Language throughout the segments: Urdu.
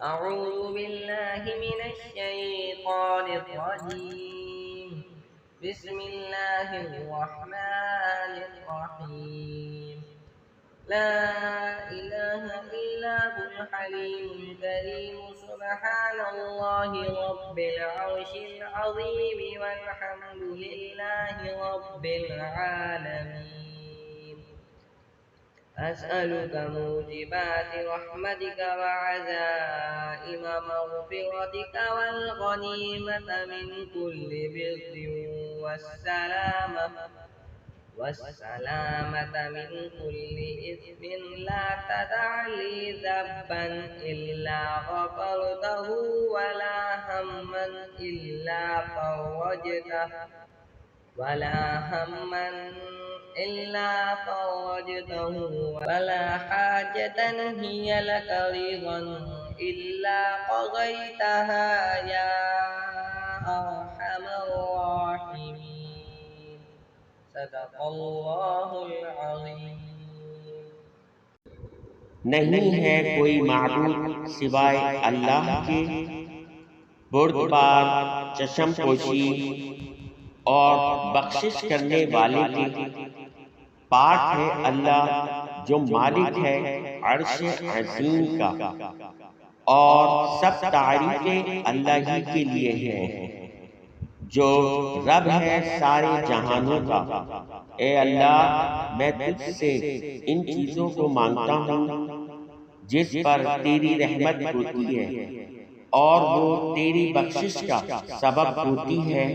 أعوذ بالله من الشيطان الرجيم. بسم الله الرحمن الرحيم. لا إله إلا هو الحليم الكريم. سبحان الله رب العرش العظيم والحمد لله رب العالمين. أسألك موجبات رحمتك وعزائم مغفرتك والغنيمة من كل بر والسلامة من كل إثم. لا تدع لي ذنبا إلا غفرته ولا هما إلا فرجته ولا حاجة هي لك رضا إلا قضيتها يا أرحم الراحمين. صدق الله العظيم. نہیں ہے کوئی معبود سوائے اللہ کے، بردبار، چشم پوشی اور بخشش کرنے والے کے۔ پاک ہے اللہ جو مالک ہے عرش عظیم کا، اور سب تعریفیں اللہ ہی کے لیے ہیں جو رب ہے سارے جہانوں کا۔ اے اللہ، میں تجھ سے ان چیزوں کو مانگتا ہوں جس پر تیری رحمت ہوتی ہے اور وہ تیری بخشش کا سبب ہوتی ہے،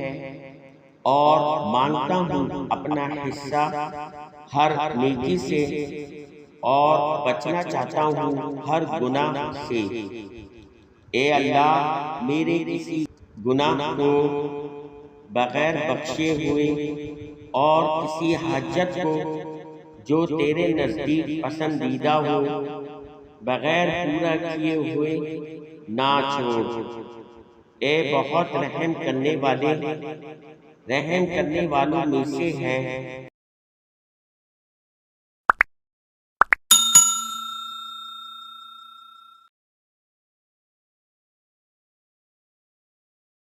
اور مانگتا ہوں اپنا حصہ ہر نیکی سے، اور بچنا چاہتا ہوں ہر گناہ سے۔ اے اللہ، میرے کسی گناہ کو بغیر بخشے ہوئے اور کسی حاجت کو جو تیرے نزدیک پسندیدہ ہو بغیر پورا کیے ہوئے نہ چھوڑ۔ اے بہت رحم کرنے والوں میں سے ہے۔